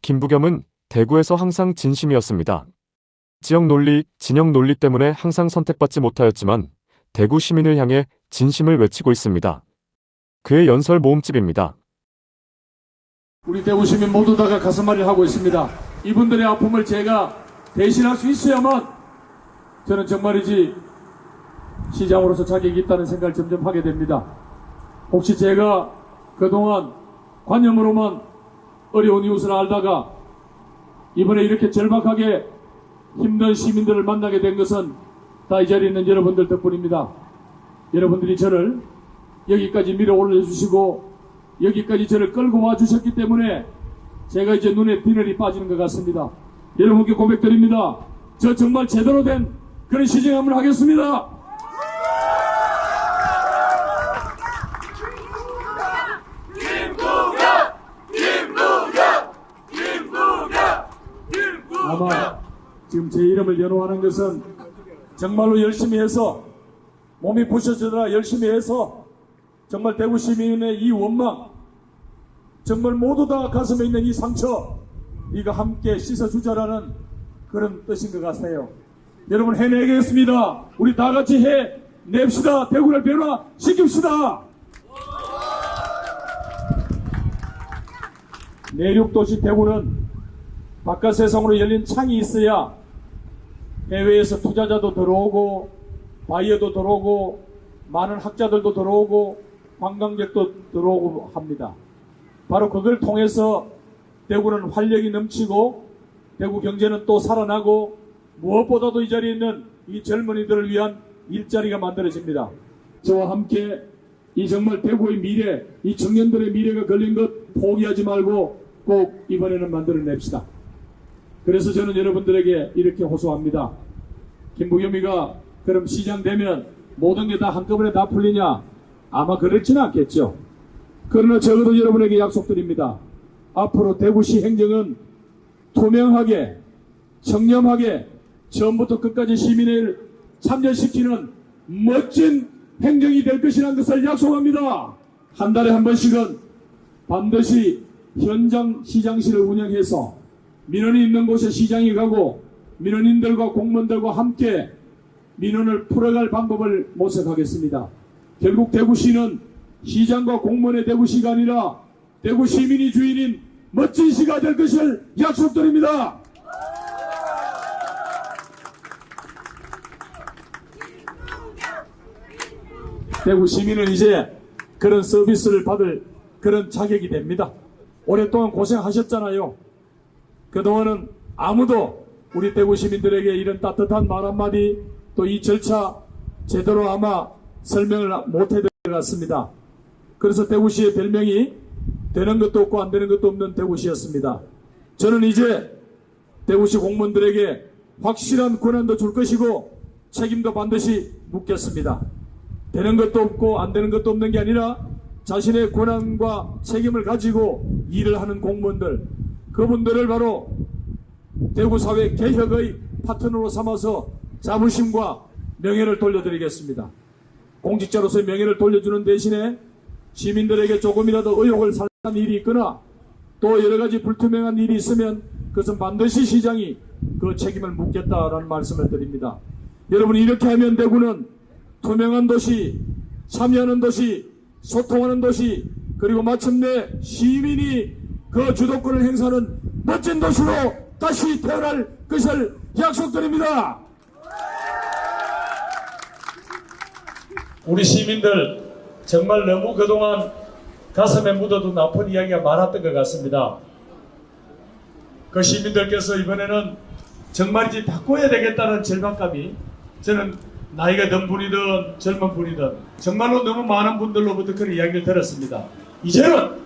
김부겸은 대구에서 항상 진심이었습니다. 지역 논리, 진영 논리 때문에 항상 선택받지 못하였지만 대구 시민을 향해 진심을 외치고 있습니다. 그의 연설 모음집입니다. 우리 대구 시민 모두 다가 가슴앓이를 하고 있습니다. 이분들의 아픔을 제가 대신할 수 있어야만 저는 정말이지 시장으로서 자격이 있다는 생각을 점점 하게 됩니다. 혹시 제가 그동안 관념으로만 어려운 이웃을 알다가 이번에 이렇게 절박하게 힘든 시민들을 만나게 된 것은 다 이 자리에 있는 여러분들 덕분입니다. 여러분들이 저를 여기까지 밀어 올려주시고 여기까지 저를 끌고 와 주셨기 때문에 제가 이제 눈에 비늘이 빠지는 것 같습니다. 여러분께 고백드립니다. 저 정말 제대로 된 그런 시정함을 하겠습니다. 아마 지금 제 이름을 연호하는 것은 정말로 열심히 해서 몸이 부셔지더라 열심히 해서 정말 대구 시민의 이 원망 정말 모두 다 가슴에 있는 이 상처 네가 함께 씻어주자라는 그런 뜻인 것 같아요. 여러분 해내겠습니다. 우리 다 같이 해냅시다. 대구를 변화시킵시다. 내륙도시 대구는 바깥 세상으로 열린 창이 있어야 해외에서 투자자도 들어오고 바이어도 들어오고 많은 학자들도 들어오고 관광객도 들어오고 합니다. 바로 그걸 통해서 대구는 활력이 넘치고 대구 경제는 또 살아나고 무엇보다도 이 자리에 있는 이 젊은이들을 위한 일자리가 만들어집니다. 저와 함께 이 정말 대구의 미래, 이 청년들의 미래가 걸린 것 포기하지 말고 꼭 이번에는 만들어냅시다. 그래서 저는 여러분들에게 이렇게 호소합니다. 김부겸이가 그럼 시장 되면 모든 게 다 한꺼번에 다 풀리냐? 아마 그렇지는 않겠죠. 그러나 적어도 여러분에게 약속드립니다. 앞으로 대구시 행정은 투명하게, 청렴하게 처음부터 끝까지 시민을 참여시키는 멋진 행정이 될 것이라는 것을 약속합니다. 한 달에 한 번씩은 반드시 현장 시장실을 운영해서 민원이 있는 곳에 시장이 가고 민원인들과 공무원들과 함께 민원을 풀어갈 방법을 모색하겠습니다. 결국 대구시는 시장과 공무원의 대구시가 아니라 대구 시민이 주인인 멋진 시가 될 것을 약속드립니다. 대구 시민은 이제 그런 서비스를 받을 그런 자격이 됩니다. 오랫동안 고생하셨잖아요. 그동안은 아무도 우리 대구 시민들에게 이런 따뜻한 말 한마디 또 이 절차 제대로 아마 설명을 못해드린 것 같습니다. 그래서 대구시의 별명이 되는 것도 없고 안 되는 것도 없는 대구시였습니다. 저는 이제 대구시 공무원들에게 확실한 권한도 줄 것이고 책임도 반드시 묻겠습니다. 되는 것도 없고 안 되는 것도 없는 게 아니라 자신의 권한과 책임을 가지고 일을 하는 공무원들, 그분들을 바로 대구사회 개혁의 파트너로 삼아서 자부심과 명예를 돌려드리겠습니다. 공직자로서의 명예를 돌려주는 대신에 시민들에게 조금이라도 의혹을 살한 일이 있거나 또 여러가지 불투명한 일이 있으면 그것은 반드시 시장이 그 책임을 묻겠다라는 말씀을 드립니다. 여러분 이렇게 하면 대구는 투명한 도시, 참여하는 도시, 소통하는 도시, 그리고 마침내 시민이 그 주도권을 행사하는 멋진 도시로 다시 태어날 것을 약속드립니다. 우리 시민들 정말 너무 그동안 가슴에 묻어도 나쁜 이야기가 많았던 것 같습니다. 그 시민들께서 이번에는 정말이지 바꿔야 되겠다는 절박감이 저는 나이가 든 분이든 젊은 분이든 정말로 너무 많은 분들로부터 그런 이야기를 들었습니다. 이제는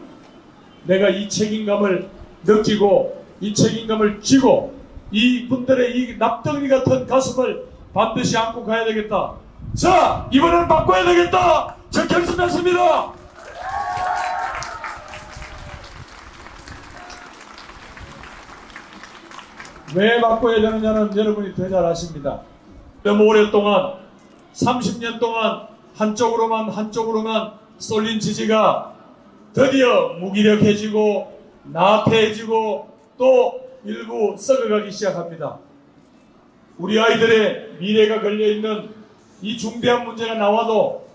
내가 이 책임감을 느끼고 이 책임감을 쥐고 이 분들의 이 납덩이 같은 가슴을 반드시 안고 가야 되겠다. 자, 이번에는 바꿔야 되겠다. 저 결심했습니다. 왜 바꿔야 되느냐는 여러분이 더 잘 아십니다. 너무 오랫동안 30년 동안 한쪽으로만 쏠린 지지가 드디어 무기력해지고 나태해지고 또 일부 썩어가기 시작합니다. 우리 아이들의 미래가 걸려있는 이 중대한 문제가 나와도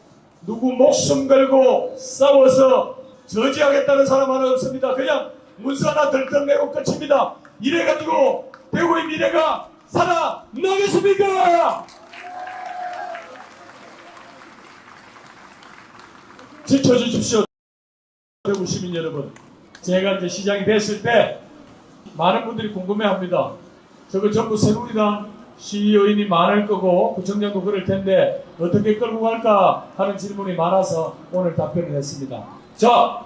누구 목숨 걸고 싸워서 저지하겠다는 사람 하나 없습니다. 그냥 문서 하나 들떡내고 끝입니다. 이래가지고 대구의 미래가 살아나겠습니까? 지켜주십시오. 대구 시민 여러분, 제가 이제 시장이 됐을 때 많은 분들이 궁금해합니다. 저거 전부 새누리당 시의원이 많을 거고 구청장도 그럴 텐데 어떻게 끌고 갈까 하는 질문이 많아서 오늘 답변을 했습니다. 자,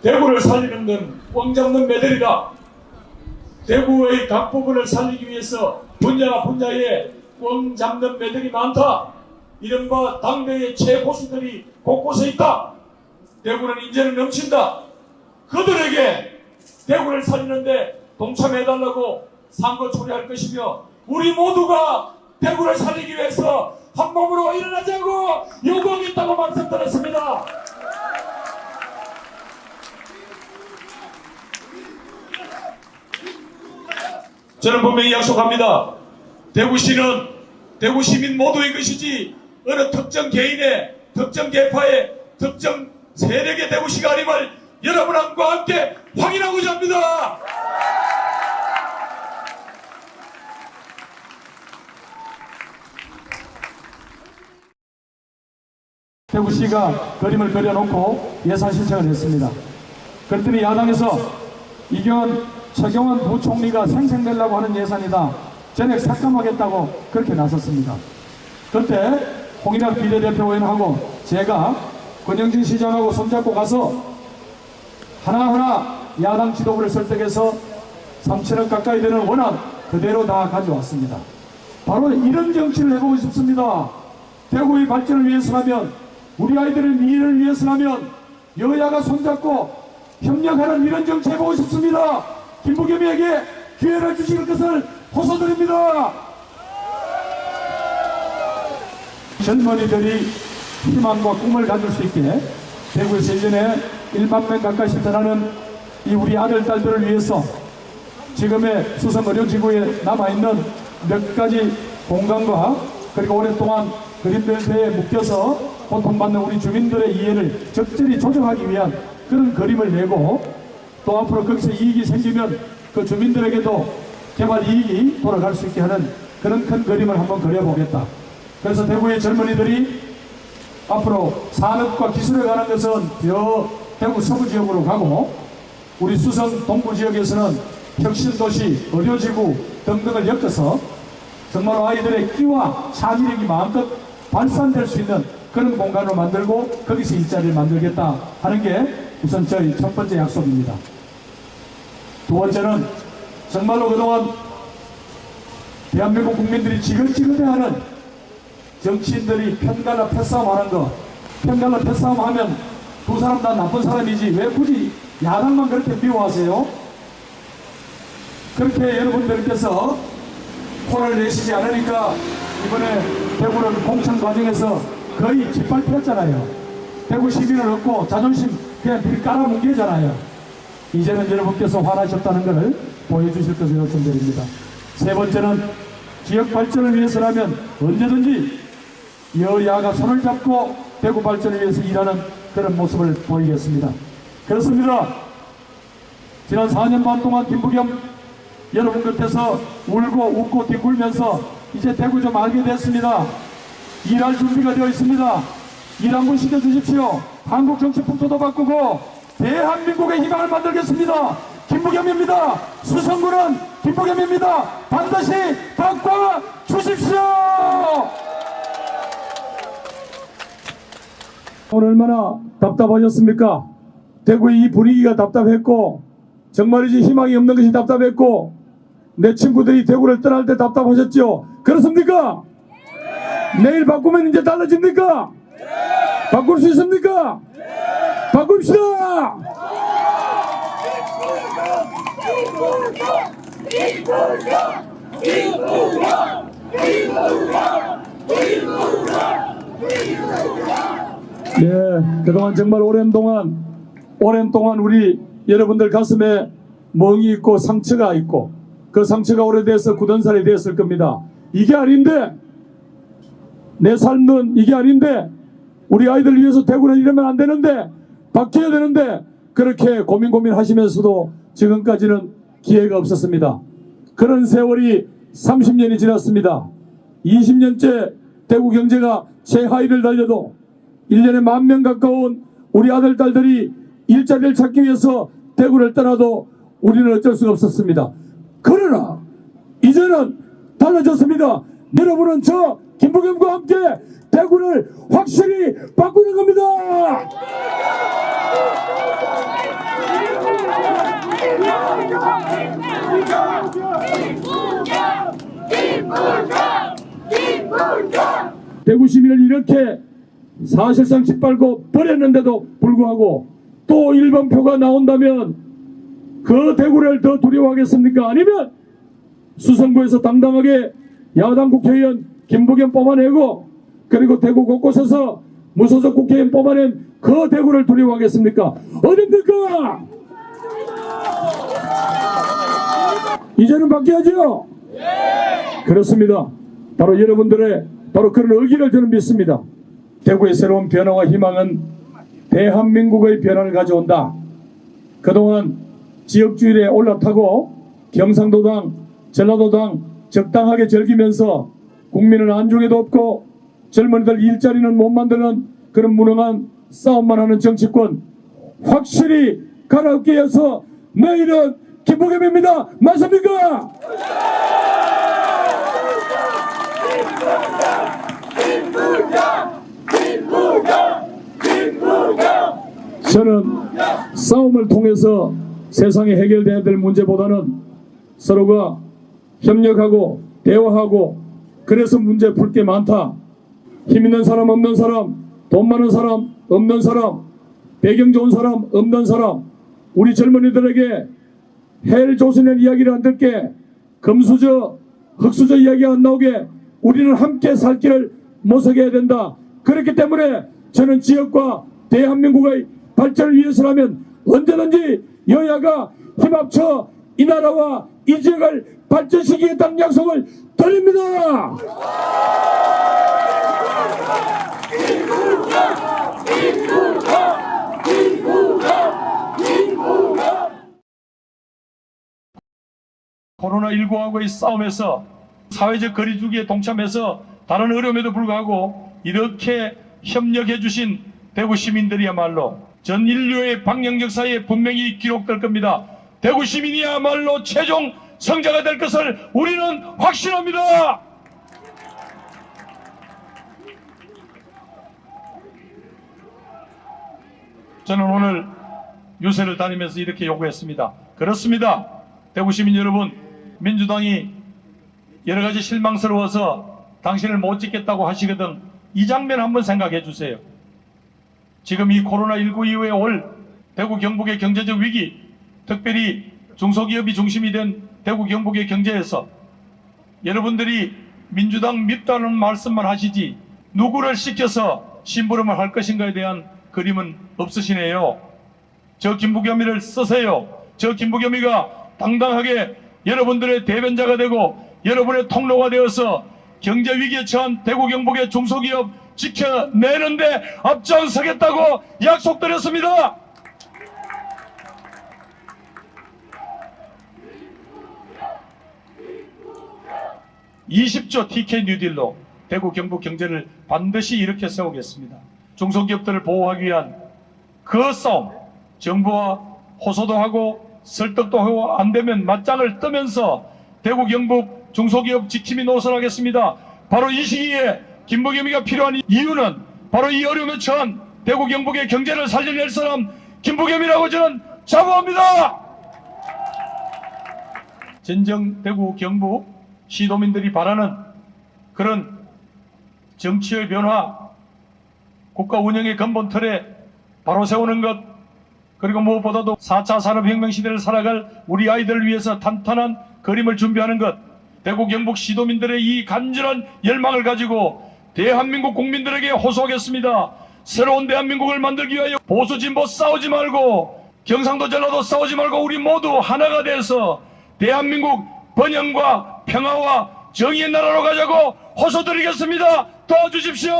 대구를 살리는 건 꽝 잡는 매들이다. 대구의 각 부분을 살리기 위해서 분야에 꽝 잡는 매들이 많다. 이른바 당내의 최고수들이 곳곳에 있다. 대구는 인재는 넘친다. 그들에게 대구를 살리는데 동참해달라고 상고 초래할 것이며 우리 모두가 대구를 살리기 위해서 한 몸으로 일어나자고 요구하겠다고 말씀드렸습니다. 저는 분명히 약속합니다. 대구시는 대구 시민 모두의 것이지 어느 특정 개인의, 특정 계파의, 특정 세력의 대구시가 아님을 여러분과 함께 확인하고자 합니다. 대구시가 그림을 그려놓고 예산 신청을 했습니다. 그랬더니 야당에서 이건 최경환 부총리가 생생내려고 하는 예산이다. 전액 삭감하겠다고 그렇게 나섰습니다. 그때 홍인학 비례대표의원하고 제가 권영진 시장하고 손잡고 가서 하나하나 야당 지도부를 설득해서 3천억 가까이 되는 원안 그대로 다 가져왔습니다. 바로 이런 정치를 해보고 싶습니다. 대구의 발전을 위해서라면, 우리 아이들의 미래를 위해서라면 여야가 손잡고 협력하는 이런 정치 해보고 싶습니다. 김부겸에게 기회를 주실 것을 호소드립니다. 젊은이들이 희망과 꿈을 가질 수 있게 대구에서 1년에 1만 명 가까이 전하는 이 우리 아들, 딸들을 위해서 지금의 수성 의료지구에 남아있는 몇 가지 공간과 그리고 오랫동안 그림벨트에 묶여서 고통받는 우리 주민들의 이해를 적절히 조정하기 위한 그런 그림을 내고, 또 앞으로 거기서 이익이 생기면 그 주민들에게도 개발 이익이 돌아갈 수 있게 하는 그런 큰 그림을 한번 그려보겠다. 그래서 대구의 젊은이들이 앞으로 산업과 기술에 관한 것은 대구 서부 지역으로 가고, 우리 수성 동부 지역에서는 혁신도시, 의료지구 등등을 엮어서 정말 아이들의 끼와 창의력이 마음껏 발산될 수 있는 그런 공간을 만들고 거기서 일자리를 만들겠다 하는 게 우선 저희 첫 번째 약속입니다. 두 번째는 정말로 그동안 대한민국 국민들이 지긋지긋해하는 정치인들이 편가나 패싸움하는 거, 편가나 패싸움하면 두 사람 다 나쁜 사람이지 왜 굳이 야당만 그렇게 미워하세요? 그렇게 여러분들께서 혼을 내시지 않으니까 이번에 대구는 공천 과정에서 거의 짓밟혔잖아요. 대구 시민을 얻고 자존심 그냥 미리 깔아뭉개잖아요. 이제는 여러분께서 화나셨다는 것을 보여주실 것을 요청드립니다. 세 번째는 지역 발전을 위해서라면 언제든지 여야가 손을 잡고 대구 발전을 위해서 일하는 그런 모습을 보이겠습니다. 그렇습니다. 지난 4년 반 동안 김부겸 여러분 곁에서 울고 웃고 뒹굴면서 이제 대구 좀 알게 됐습니다. 일할 준비가 되어 있습니다. 일 한번 시켜주십시오. 한국 정치 풍토도 바꾸고 대한민국의 희망을 만들겠습니다. 김부겸입니다. 수성구는 김부겸입니다. 반드시 바꿔주십시오. 오늘 얼마나 답답하셨습니까? 대구의 이 분위기가 답답했고, 정말이지 희망이 없는 것이 답답했고, 내 친구들이 대구를 떠날 때 답답하셨죠? 그렇습니까? 내일 바꾸면 이제 달라집니까? 바꿀 수 있습니까? 바꿉시다! 예, 그동안 정말 오랜 동안 우리 여러분들 가슴에 멍이 있고 상처가 있고 그 상처가 오래돼서 굳은 살이 되었을 겁니다. 이게 아닌데, 내 삶은 이게 아닌데, 우리 아이들 위해서 대구는 이러면 안 되는데, 바뀌어야 되는데, 그렇게 고민하시면서도 지금까지는 기회가 없었습니다. 그런 세월이 30년이 지났습니다. 20년째 대구 경제가 최하위를 달려도 1년에 10,000명 가까운 우리 아들, 딸들이 일자리를 찾기 위해서 대구를 떠나도 우리는 어쩔 수가 없었습니다. 그러나 이제는 달라졌습니다. 여러분은 저 김부겸과 함께 대구를 확실히 바꾸는 겁니다. 대구 시민을 이렇게 사실상 짓밟고 버렸는데도 불구하고 또 1번 표가 나온다면 그 대구를 더 두려워하겠습니까? 아니면 수성구에서 당당하게 야당 국회의원 김부겸 뽑아내고 그리고 대구 곳곳에서 무소속 국회의원 뽑아낸 그 대구를 두려워하겠습니까? 어딥니까? 이제는 바뀌어야죠. 그렇습니다. 바로 여러분들의 바로 그런 의기를 저는 믿습니다. 대구의 새로운 변화와 희망은 대한민국의 변화를 가져온다. 그동안 지역주의에 올라타고 경상도당, 전라도당 적당하게 즐기면서 국민은 안중에도 없고 젊은이들 일자리는 못 만드는 그런 무능한 싸움만 하는 정치권 확실히 갈아엎기 위해서 내일은 김부겸입니다. 맞습니까? 저는 싸움을 통해서 세상에 해결돼야 될 문제보다는 서로가 협력하고 대화하고 그래서 문제 풀 게 많다. 힘 있는 사람 없는 사람, 돈 많은 사람 없는 사람, 배경 좋은 사람 없는 사람, 우리 젊은이들에게 헬조선의 이야기를 안 듣게 금수저 흑수저 이야기 안 나오게 우리는 함께 살 길을 모색해야 된다. 그렇기 때문에 저는 지역과 대한민국의 발전을 위해서라면 언제든지 여야가 힘합쳐 이 나라와 이 지역을 발전시키겠다는 약속을 드립니다. 코로나19하고의 싸움에서 사회적 거리두기에 동참해서 다른 어려움에도 불구하고 이렇게 협력해 주신 대구 시민들이야말로 전 인류의 방영 역사에 분명히 기록될 겁니다. 대구 시민이야말로 최종 성자가 될 것을 우리는 확신합니다. 저는 오늘 유세를 다니면서 이렇게 요구했습니다. 그렇습니다. 대구 시민 여러분, 민주당이 여러 가지 실망스러워서 당신을 못 찍겠다고 하시거든 이 장면 한번 생각해 주세요. 지금 이 코로나19 이후에 올 대구 경북의 경제적 위기, 특별히 중소기업이 중심이 된 대구 경북의 경제에서 여러분들이 민주당 밉다는 말씀만 하시지 누구를 시켜서 심부름을 할 것인가에 대한 그림은 없으시네요. 저 김부겸이를 쓰세요. 저 김부겸이가 당당하게 여러분들의 대변자가 되고 여러분의 통로가 되어서 경제 위기에 처한 대구 경북의 중소기업 지켜내는데 앞장서겠다고 약속드렸습니다. (20조) TK 뉴딜로 대구 경북 경제를 반드시 일으켜 세우겠습니다. 중소기업들을 보호하기 위한 그 싸움, 정부와 호소도 하고 설득도 하고 안되면 맞짱을 뜨면서 대구 경북 중소기업 지킴이 노선하겠습니다. 바로 이 시기에 김부겸이가 필요한 이유는 바로 이 어려움에 처한 대구 경북의 경제를 살려낼 사람 김부겸이라고 저는 자부합니다. 진정 대구 경북 시도민들이 바라는 그런 정치의 변화, 국가 운영의 근본 틀에 바로 세우는 것, 그리고 무엇보다도 4차 산업혁명 시대를 살아갈 우리 아이들을 위해서 탄탄한 그림을 준비하는 것, 대구 경북 시도민들의 이 간절한 열망을 가지고 대한민국 국민들에게 호소하겠습니다. 새로운 대한민국을 만들기 위하여 보수 진보 싸우지 말고 경상도 전라도 싸우지 말고 우리 모두 하나가 돼서 대한민국 번영과 평화와 정의의 나라로 가자고 호소드리겠습니다. 도와주십시오.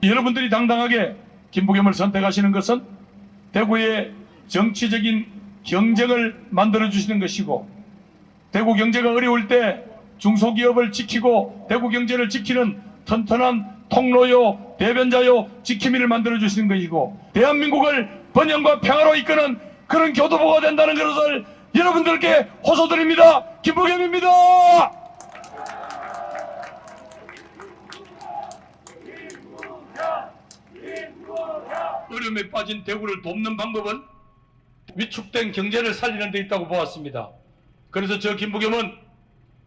여러분들이 당당하게 김부겸을 선택하시는 것은 대구의 정치적인 경쟁을 만들어주시는 것이고, 대구 경제가 어려울 때 중소기업을 지키고 대구 경제를 지키는 튼튼한 통로요, 대변자요, 지킴이를 만들어주시는 것이고, 대한민국을 번영과 평화로 이끄는 그런 교도보가 된다는 것을 여러분들께 호소드립니다. 김부겸입니다. 어려움에 빠진 대구를 돕는 방법은 위축된 경제를 살리는 데 있다고 보았습니다. 그래서 저 김부겸은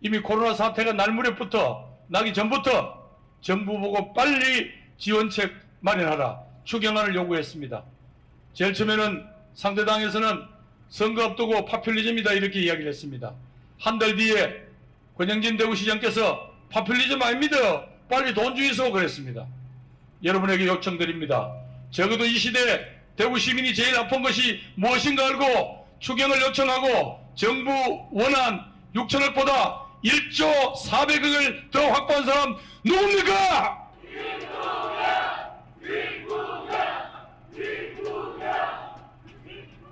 이미 코로나 사태가 날 무렵부터, 나기 전부터 정부 보고 빨리 지원책 마련하라, 추경안을 요구했습니다. 제일 처음에는 상대당에서는 선거 앞두고 파퓰리즘이다 이렇게 이야기를 했습니다. 한 달 뒤에 권영진 대구시장께서 파퓰리즘 아닙니다, 빨리 돈 주이소 그랬습니다. 여러분에게 요청드립니다. 적어도 이 시대 대구 시민이 제일 아픈 것이 무엇인가 알고 추경을 요청하고 정부 원안 6천억보다 1조 400억을 더 확보한 사람 누굽니까?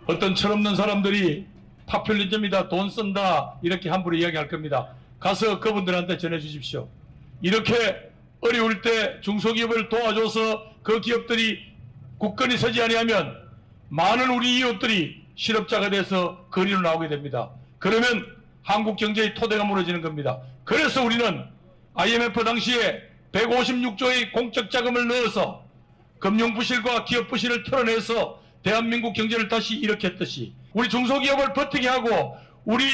어떤 철없는 사람들이 파퓰리즘이다, 돈 쓴다 이렇게 함부로 이야기할 겁니다. 가서 그분들한테 전해주십시오. 이렇게 어려울 때 중소기업을 도와줘서 그 기업들이 굳건히 서지 아니하면 많은 우리 이웃들이 실업자가 돼서 거리로 나오게 됩니다. 그러면 한국 경제의 토대가 무너지는 겁니다. 그래서 우리는 IMF 당시에 156조의 공적 자금을 넣어서 금융 부실과 기업 부실을 털어내서 대한민국 경제를 다시 일으켰듯이 우리 중소기업을 버티게 하고 우리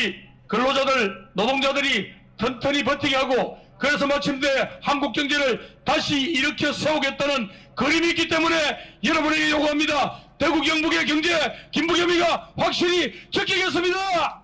근로자들, 노동자들이 튼튼히 버티게 하고, 그래서 마침내 한국 경제를 다시 일으켜 세우겠다는 그림이 있기 때문에 여러분에게 요구합니다. 대구 경북의 경제 김부겸이가 확실히 지키겠습니다.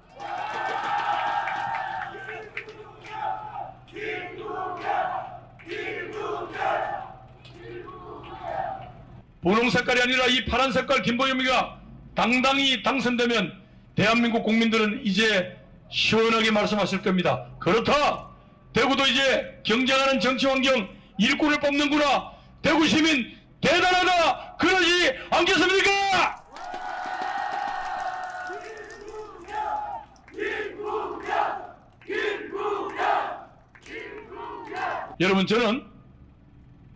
분홍 색깔이 아니라 이 파란 색깔 김부겸이가 당당히 당선되면 대한민국 국민들은 이제 시원하게 말씀하실 겁니다. 그렇다, 대구도 이제 경쟁하는 정치 환경 일꾼을 뽑는구나, 대구 시민 대단하다, 그러지 않겠습니까? 여러분, 저는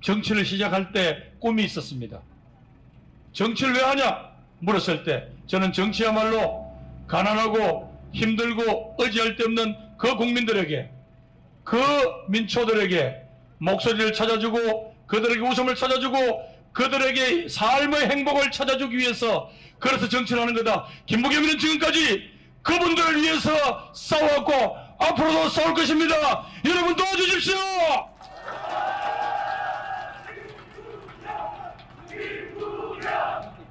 정치를 시작할 때 꿈이 있었습니다. 정치를 왜 하냐 물었을 때 저는 정치야말로 가난하고 힘들고 의지할 데 없는 그 국민들에게, 그 민초들에게 목소리를 찾아주고 그들에게 웃음을 찾아주고 그들에게 삶의 행복을 찾아주기 위해서, 그래서 정치를 하는 거다. 김부겸이는 지금까지 그분들을 위해서 싸워왔고 앞으로도 싸울 것입니다. 여러분 도와주십시오.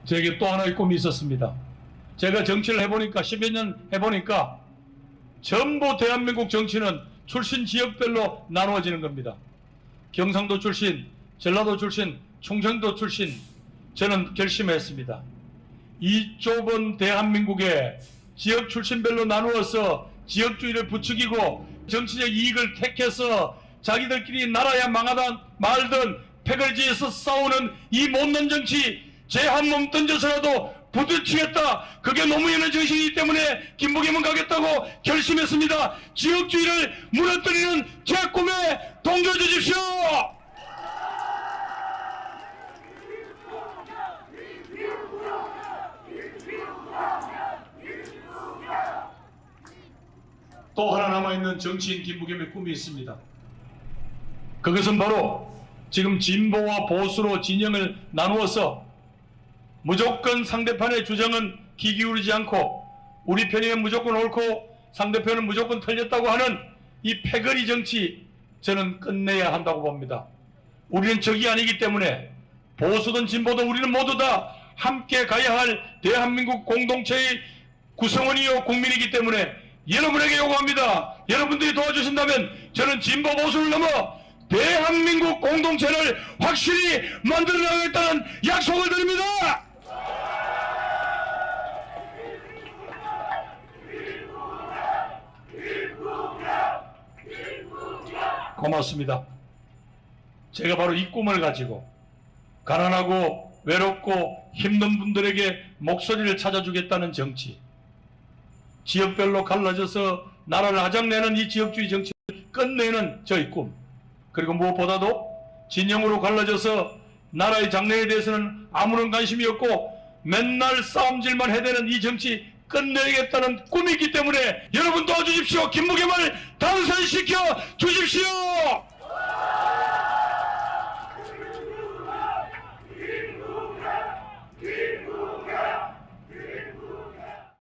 제게 또 하나의 꿈이 있었습니다. 제가 정치를 해보니까 10여 년 해보니까 전부 대한민국 정치는 출신 지역별로 나누어지는 겁니다. 경상도 출신, 전라도 출신, 충청도 출신, 저는 결심했습니다. 이 좁은 대한민국에 지역 출신별로 나누어서 지역주의를 부추기고 정치적 이익을 택해서 자기들끼리 나라야 망하든 말든 패걸지에서 싸우는 이 못난 정치, 제 한 몸 던져서라도 부딪히겠다. 그게 노무현의 정신이기 때문에 김부겸은 가겠다고 결심했습니다. 지역주의를 무너뜨리는 제 꿈에 동조해주십시오. 또 하나 남아있는 정치인 김부겸의 꿈이 있습니다. 그것은 바로 지금 진보와 보수로 진영을 나누어서 무조건 상대편의 주장은 귀 기울이지 않고 우리 편이면 무조건 옳고 상대편은 무조건 틀렸다고 하는 이 패거리 정치, 저는 끝내야 한다고 봅니다. 우리는 적이 아니기 때문에 보수든 진보든 우리는 모두 다 함께 가야 할 대한민국 공동체의 구성원이요 국민이기 때문에 여러분에게 요구합니다. 여러분들이 도와주신다면 저는 진보 보수를 넘어 대한민국 공동체를 확실히 만들어 나가겠다는 약속을 드립니다. 고맙습니다. 제가 바로 이 꿈을 가지고 가난하고 외롭고 힘든 분들에게 목소리를 찾아주겠다는 정치, 지역별로 갈라져서 나라를 아작내는 이 지역주의 정치를 끝내는 저희 꿈, 그리고 무엇보다도 진영으로 갈라져서 나라의 장래에 대해서는 아무런 관심이 없고 맨날 싸움질만 해대는 이 정치 끝내겠다는 꿈이 있기 때문에 여러분 도와주십시오. 김무겸을 당선시켜 주십시오.